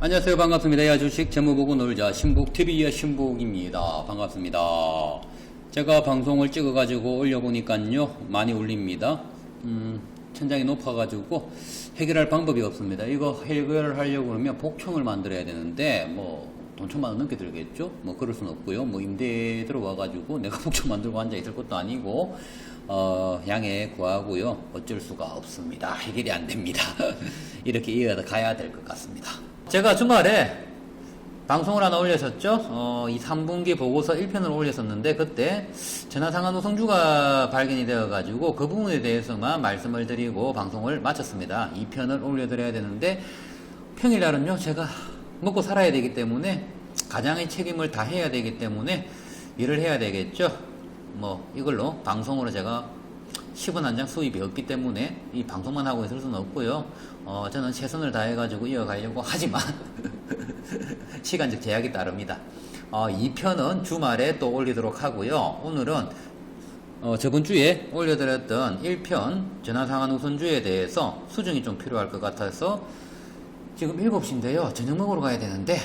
안녕하세요. 반갑습니다. 야 주식 재무보고 놀자 신복TV의 신복입니다. 반갑습니다. 제가 방송을 찍어가지고 올려보니까요 많이 울립니다. 천장이 높아가지고 해결할 방법이 없습니다. 이거 해결하려고 그러면 복층을 만들어야 되는데 뭐 돈 1,000만원 넘게 들겠죠? 뭐 그럴 수는 없고요. 뭐 임대 들어와가지고 내가 복층 만들고 앉아있을 것도 아니고 양해 구하고요. 어쩔 수가 없습니다. 해결이 안 됩니다. 이렇게 이어가야 될 것 같습니다. 제가 주말에 방송을 하나 올렸었죠. 이 3분기 보고서 1편을 올렸었는데 그때 전화상한 우성주가 발견이 되어가지고 그 부분에 대해서만 말씀을 드리고 방송을 마쳤습니다. 2편을 올려드려야 되는데 평일날은요 제가 먹고 살아야 되기 때문에 가장의 책임을 다 해야 되기 때문에 일을 해야 되겠죠. 뭐 이걸로 방송으로 제가 10원 한 장 수입이 없기 때문에 이 방송만 하고 있을 수는 없고요. 저는 최선을 다해가지고 이어가려고 하지만 시간적 제약이 따릅니다. 2편은 주말에 또 올리도록 하고요. 오늘은 저번 주에 올려드렸던 1편 전화상한 우선주에 대해서 수정이 좀 필요할 것 같아서 지금 7시인데요. 저녁 먹으러 가야 되는데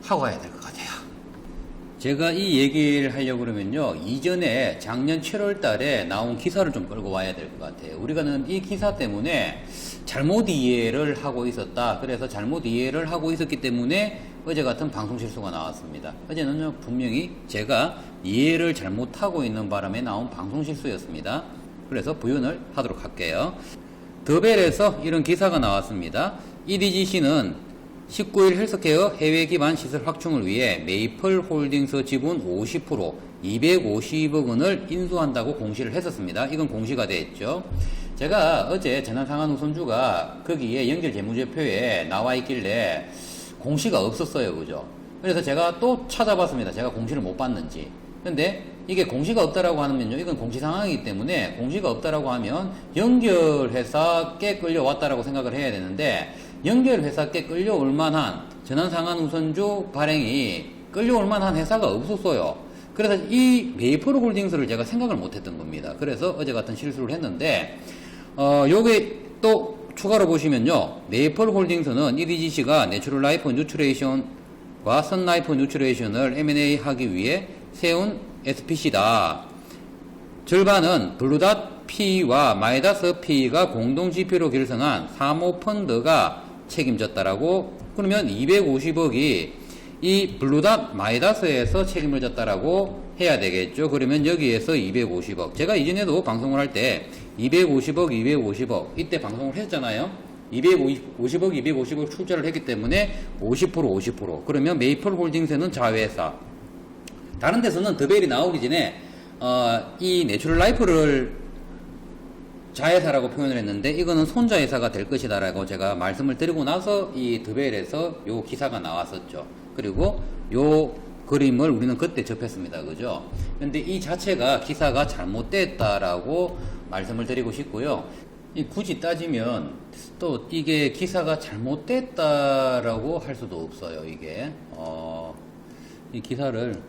하고 가야 될 것 같아요. 제가 이 얘기를 하려고 그러면요. 이전에 작년 7월 달에 나온 기사를 좀 끌고 와야 될 것 같아요. 우리가는 이 기사 때문에 잘못 이해를 하고 있었다. 그래서 잘못 이해를 하고 있었기 때문에 어제 같은 방송 실수가 나왔습니다. 어제는 분명히 제가 이해를 잘못하고 있는 바람에 나온 방송 실수였습니다. 그래서 부연을 하도록 할게요. 더벨에서 이런 기사가 나왔습니다. EDGC는 19일 헬스케어 해외 기반 시설 확충을 위해 메이플 홀딩스 지분 50% 250억 원을 인수한다고 공시를 했었습니다. 이건 공시가 됐죠. 제가 어제 전화상한 우선주가 거기에 연결 재무제표에 나와 있길래 공시가 없었어요. 그죠? 그래서 제가 또 찾아봤습니다. 제가 공시를 못 봤는지. 근데 이게 공시가 없다라고 하면요. 이건 공시 상황이기 때문에 공시가 없다라고 하면 연결회사께 끌려왔다라고 생각을 해야 되는데 연결회사께 끌려올 만한 전환상한 우선주 발행이 끌려올 만한 회사가 없었어요. 그래서 이 메이플 홀딩스를 제가 생각을 못했던 겁니다. 그래서 어제 같은 실수를 했는데 요게 또 추가로 보시면요. 메이플 홀딩스는 EDGC가 내추럴 라이프 뉴트레이션과 선라이프 뉴트레이션을 M&A 하기 위해 세운 SPC다. 절반은 블루닷 P와 마이다스 P가 공동지표로 결성한 사모펀드가 책임졌다라고. 그러면 250억이 이 블루닷 마이다스에서 책임을 졌다라고 해야 되겠죠. 그러면 여기에서 250억. 제가 이전에도 방송을 할 때 250억 이때 방송을 했잖아요. 250억 250억 출자를 했기 때문에 50%. 그러면 메이플 홀딩스는 자회사. 다른 데서는 더벨이 나오기 전에 이 내추럴 라이프를 자회사라고 표현을 했는데 이거는 손자회사가 될 것이다 라고 제가 말씀을 드리고 나서 이 더벨에서 요 기사가 나왔었죠. 그리고 요 그림을 우리는 그때 접했습니다. 그죠? 근데 이 자체가 기사가 잘못됐다라고 말씀을 드리고 싶고요. 굳이 따지면 또 이게 기사가 잘못됐다라고 할 수도 없어요. 이게 이 기사를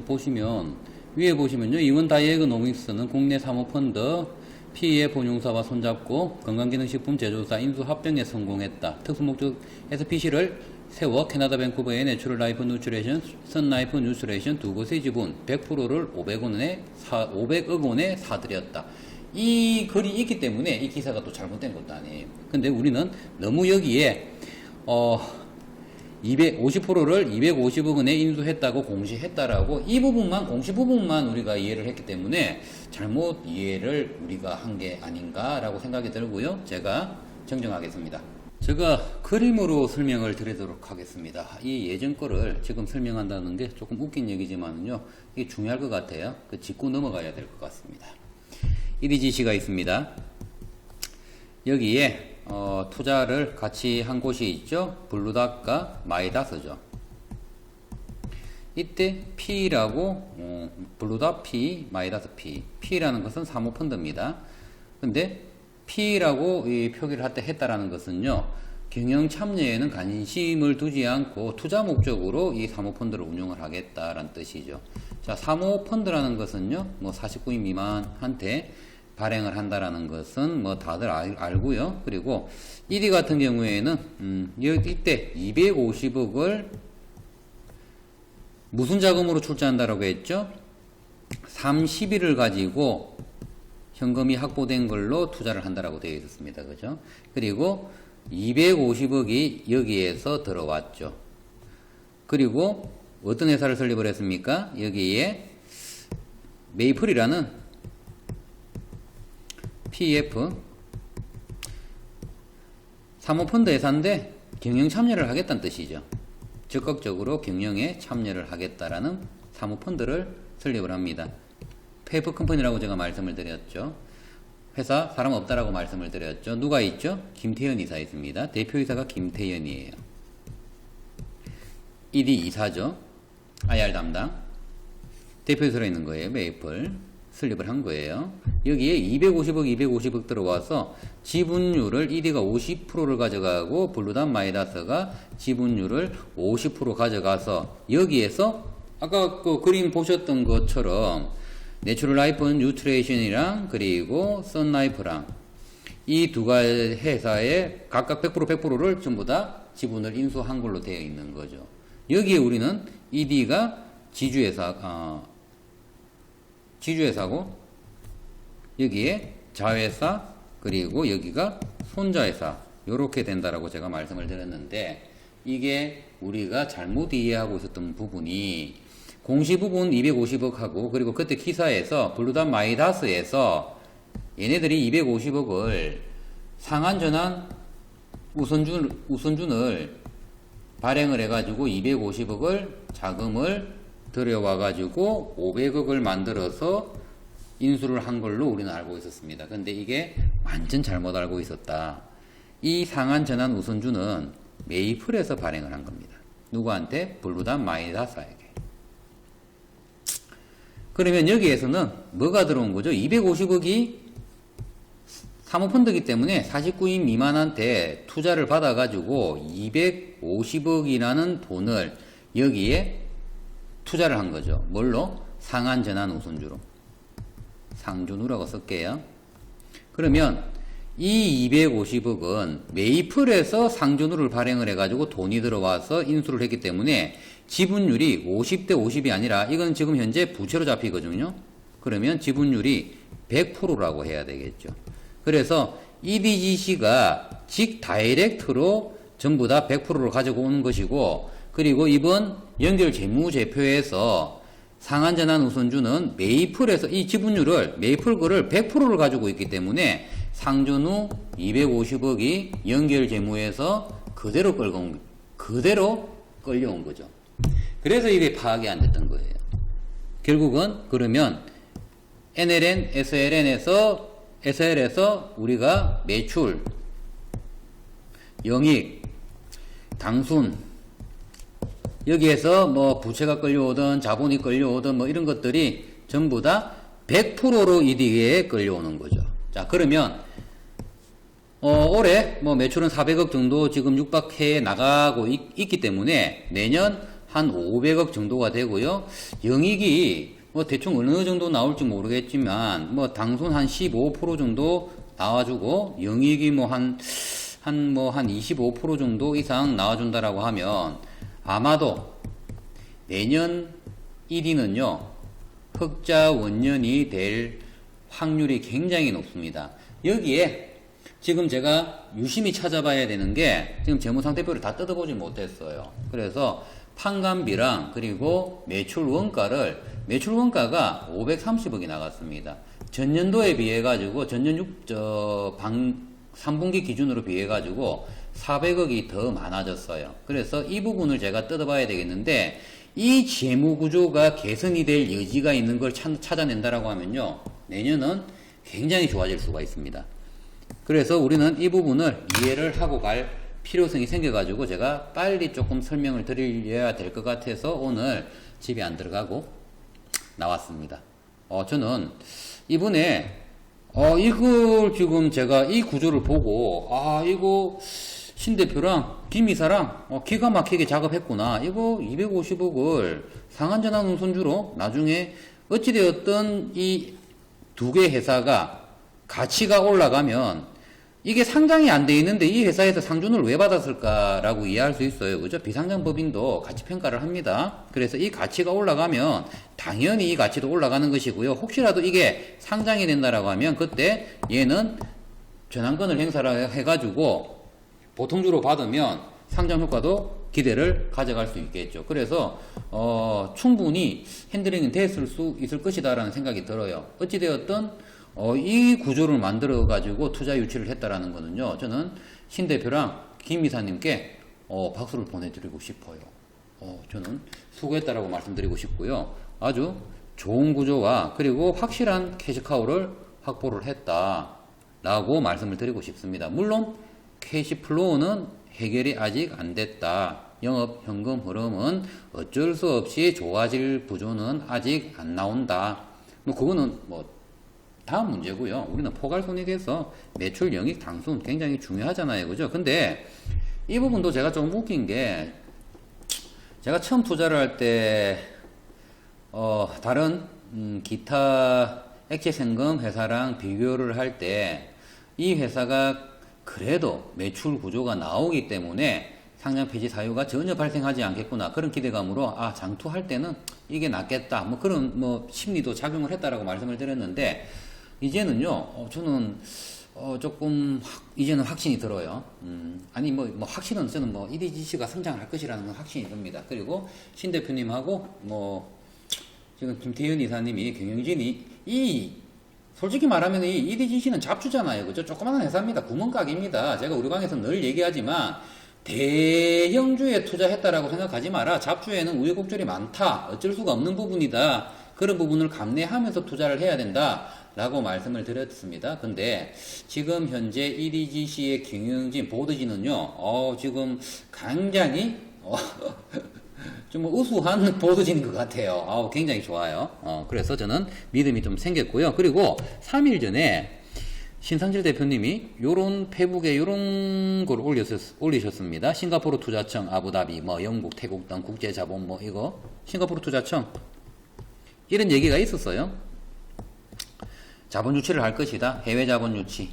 보시면 위에 보시면요. 이원 다이애그노믹스는 국내 사모펀드 PE 본용사와 손잡고 건강기능식품 제조사 인수 합병에 성공했다. 특수목적 SPC를 세워 캐나다 밴쿠버의 내추럴 라이프 뉴트레이션, 선라이프 뉴트레이션 두 곳의 지분 100%를 500억 원에 사들였다. 이 글이 있기 때문에 이 기사가 또 잘못된 것도 아니에요. 근데 우리는 너무 여기에 50%를 250억 원에 인수했다고 공시했다라고 이 부분만 공시 부분만 우리가 이해를 했기 때문에 잘못 이해를 우리가 한 게 아닌가라고 생각이 들고요. 제가 정정하겠습니다. 제가 그림으로 설명을 드리도록 하겠습니다. 이 예전 거를 지금 설명한다는 게 조금 웃긴 얘기지만요. 이게 중요할 것 같아요. 그 짚고 넘어가야 될 것 같습니다. EDGC가 있습니다. 여기에 투자를 같이 한 곳이 있죠. 블루닷과 마이다스죠. 이때 P라고 블루닷 P, 마이다스 P. P라는 것은 사모펀드입니다. 근데 P라고 이 표기를 할 때 했다라는 것은요. 경영 참여에는 관심을 두지 않고 투자 목적으로 이 사모펀드를 운영을 하겠다라는 뜻이죠. 자, 사모펀드라는 것은요. 뭐 49인 미만한테 발행을 한다라는 것은 뭐 다들 알고요. 그리고 ED 같은 경우에는 이때 250억을 무슨 자금으로 출자한다라고 했죠? 30일을 가지고 현금이 확보된 걸로 투자를 한다라고 되어 있었습니다. 그죠? 그리고 250억이 여기에서 들어왔죠. 그리고 어떤 회사를 설립을 했습니까? 여기에 메이플이라는 PF 사모펀드 회사인데 경영 참여를 하겠다는 뜻이죠. 적극적으로 경영에 참여를 하겠다라는 사모펀드를 설립을 합니다. 페이퍼 컴퍼니라고 제가 말씀을 드렸죠. 회사 사람 없다라고 말씀을 드렸죠. 누가 있죠? 김태현 이사 있습니다. 대표이사가 김태현이에요. ED 이사죠. IR 담당. 대표이사로 있는 거예요. 메이플. 설립을 한 거예요. 여기에 250억 들어와서 지분율을 ED가 50%를 가져가고 블루담 마이다스가 지분율을 50% 가져가서 여기에서 아까 그 그림 보셨던 것처럼 내추럴 라이프는 뉴트레이션이랑 그리고 선라이프랑 이 두 가지 회사에 각각 100%를 전부 다 지분을 인수한 걸로 되어 있는 거죠. 여기에 우리는 ED가 지주회사고 여기에 자회사 그리고 여기가 손자회사 요렇게 된다라고 제가 말씀을 드렸는데 이게 우리가 잘못 이해하고 있었던 부분이 공시 부분 250억하고 그리고 그때 기사에서 블루담 마이다스에서 얘네들이 250억을 상한전환 우선준을 발행을 해가지고 250억을 자금을 들여와가지고 500억을 만들어서 인수를 한 걸로 우리는 알고 있었습니다. 근데 이게 완전 잘못 알고 있었다. 이 상한전환 우선주는 메이플에서 발행을 한 겁니다. 누구한테? 블루담 마이다스에게. 그러면 여기에서는 뭐가 들어온 거죠? 250억이 사모펀드이기 때문에 49인 미만한테 투자를 받아가지고 250억이라는 돈을 여기에 투자를 한 거죠. 뭘로? 상한전환 우선주로. 상준우라고 쓸게요. 그러면 이 250억은 메이플에서 상준우를 발행을 해가지고 돈이 들어와서 인수를 했기 때문에 지분율이 50대 50이 아니라 이건 지금 현재 부채로 잡히거든요. 그러면 지분율이 100%라고 해야 되겠죠. 그래서 EDGC가 직 다이렉트로 전부 다 100%를 가지고 오는 것이고 그리고 이번 연결 재무제표에서 상한전환 우선주는 메이플에서 이 지분율을 메이플 거를 100%를 가지고 있기 때문에 상준후 250억이 연결 재무에서 그대로 끌려온 거죠. 그래서 이게 파악이 안 됐던 거예요. 결국은 그러면 NLN, SL에서 우리가 매출, 영익, 당순 여기에서 뭐 부채가 끌려오든 자본이 끌려오든 뭐 이런 것들이 전부 다 100%로 ED에 끌려오는 거죠. 자, 그러면 올해 뭐 매출은 400억 정도 지금 육박해 나가고 있기 때문에 내년 한 500억 정도가 되고요. 영익이 뭐 대충 어느 정도 나올지 모르겠지만 뭐 당순 한 15% 정도 나와주고 영익이 뭐 한 25% 정도 이상 나와준다라고 하면 아마도 내년 1위는요 흑자 원년이 될 확률이 굉장히 높습니다. 여기에 지금 제가 유심히 찾아봐야 되는 게 지금 재무상태표를 다 뜯어보지 못했어요. 그래서 판관비랑 그리고 매출 원가가 530억이 나갔습니다. 전년도에 비해 가지고 전년 3분기 기준으로 비해 가지고 400억이 더 많아졌어요. 그래서 이 부분을 제가 뜯어봐야 되겠는데 이 재무구조가 개선이 될 여지가 있는 걸 찾아낸다라고 하면요 내년은 굉장히 좋아질 수가 있습니다. 그래서 우리는 이 부분을 이해를 하고 갈 필요성이 생겨가지고 제가 빨리 조금 설명을 드려야 될 것 같아서 오늘 집에 안 들어가고 나왔습니다. 저는 이번에 이걸 지금 제가 이 구조를 보고 이거 신 대표랑 김 이사랑 기가 막히게 작업했구나. 이거 250억을 상한전환 우선주로 나중에 어찌되었든 이 두 개 회사가 가치가 올라가면 이게 상장이 안 돼 있는데 이 회사에서 상준을 왜 받았을까라고 이해할 수 있어요. 그죠? 비상장법인도 가치 평가를 합니다. 그래서 이 가치가 올라가면 당연히 이 가치도 올라가는 것이고요. 혹시라도 이게 상장이 된다라고 하면 그때 얘는 전환권을 행사를 해가지고 보통주로 받으면 상장 효과도 기대를 가져갈 수 있겠죠. 그래서 충분히 핸들링은 됐을 수 있을 것이다라는 생각이 들어요. 어찌되었든 이 구조를 만들어 가지고 투자 유치를 했다라는 거는요, 저는 신 대표랑 김 이사님께 박수를 보내드리고 싶어요. 저는 수고했다라고 말씀드리고 싶고요. 아주 좋은 구조와 그리고 확실한 캐시카우를 확보를 했다라고 말씀을 드리고 싶습니다. 물론 캐시플로우는 해결이 아직 안 됐다. 영업 현금 흐름은 어쩔 수 없이 좋아질 구조는 아직 안 나온다. 뭐 그거는 뭐 다음 문제고요. 우리는 포괄손익에서 매출, 영익, 당수는 굉장히 중요하잖아요. 그죠? 근데 이 부분도 제가 좀 웃긴 게, 제가 처음 투자를 할 때 다른 기타 액체생금 회사랑 비교를 할 때 이 회사가 그래도 매출 구조가 나오기 때문에 상장 폐지 사유가 전혀 발생하지 않겠구나, 그런 기대감으로 장투할 때는 이게 낫겠다, 뭐 그런 심리도 작용을 했다라고 말씀을 드렸는데, 이제는요, 저는 조금 이제는 확신이 들어요. 아니 확신은 저는 EDGC가 성장할 것이라는 건 확신이 듭니다. 그리고 신 대표님하고 지금 김태현 이사님이 경영진이 솔직히 말하면 이 EDGC는 잡주잖아요. 그죠? 조그마한 회사입니다. 구멍가게입니다. 제가 우리 방에서 늘 얘기하지만 대형주에 투자했다라고 생각하지 마라. 잡주에는 우여곡절이 많다. 어쩔 수가 없는 부분이다. 그런 부분을 감내하면서 투자를 해야 된다 라고 말씀을 드렸습니다. 근데 지금 현재 EDGC의 경영진, 보드진은요, 지금 굉장히 좀 우수한 보드진인 것 같아요. 굉장히 좋아요. 그래서 저는 믿음이 좀 생겼고요. 그리고 3일 전에 신상질 대표님이 요런 페북에 요런 걸 올리셨습니다. 싱가포르 투자청, 아부다비, 영국, 태국 등 국제자본 이거 싱가포르 투자청 이런 얘기가 있었어요. 자본 유치를 할 것이다. 해외 자본 유치.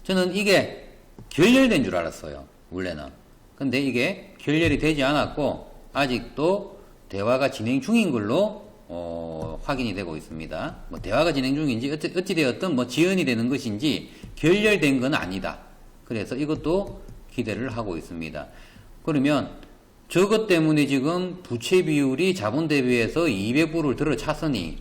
저는 이게 결렬된 줄 알았어요. 원래는. 근데 이게 결렬이 되지 않았고 아직도 대화가 진행 중인 걸로 확인이 되고 있습니다. 대화가 진행 중인지 어찌되었든 지연이 되는 것인지 결렬된 건 아니다. 그래서 이것도 기대를 하고 있습니다. 그러면 저것 때문에 지금 부채 비율이 자본 대비해서 200%를 들어찼으니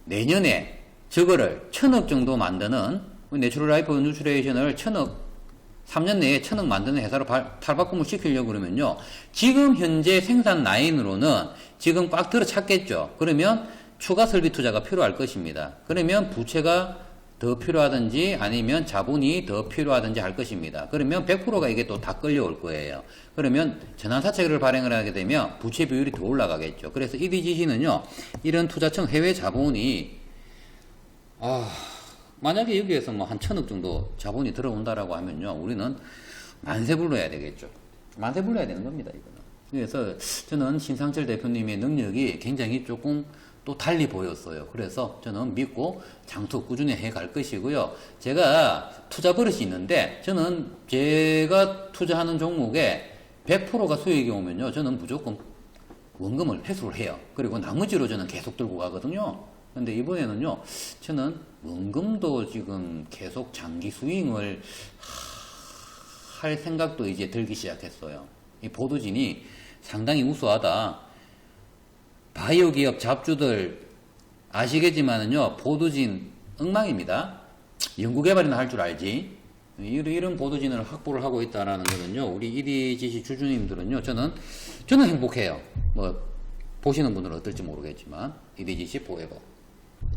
내년에 저거를 1000억 정도 만드는 내추럴 라이프 뉴트레이션을 3년 내에 1000억 만드는 회사로 탈바꿈을 시키려고 그러면요, 지금 현재 생산 라인으로는 지금 꽉 들어찼겠죠. 그러면 추가 설비 투자가 필요할 것입니다. 그러면 부채가 더 필요하든지 아니면 자본이 더 필요하든지 할 것입니다. 그러면 100%가 이게 또 다 끌려올 거예요. 그러면 전환사채를 발행을 하게 되면 부채 비율이 더 올라가겠죠. 그래서 EDGC는요, 이런 투자청 해외 자본이 만약에 여기에서 한 1000억 정도 자본이 들어온다라고 하면요, 우리는 만세불러야 되겠죠. 만세불러야 되는 겁니다, 이거는. 그래서 저는 신상철 대표님의 능력이 굉장히 조금 또 달리 보였어요. 그래서 저는 믿고 장투 꾸준히 해갈 것이고요. 제가 투자 버릇이 있는데, 저는 제가 투자하는 종목에 100%가 수익이 오면요, 저는 무조건 원금을 회수를 해요. 그리고 나머지로 저는 계속 들고 가거든요. 근데 이번에는요, 저는 원금도 지금 계속 장기 스윙을 할 생각도 이제 들기 시작했어요. 이 보드진이 상당히 우수하다. 바이오 기업 잡주들 아시겠지만은요, 보드진 엉망입니다. 연구개발이나 할 줄 알지. 이런 보드진을 확보를 하고 있다라는 거는요, 우리 EDGC 주주님들은요, 저는 행복해요. 보시는 분들은 어떨지 모르겠지만, EDGC 포에버.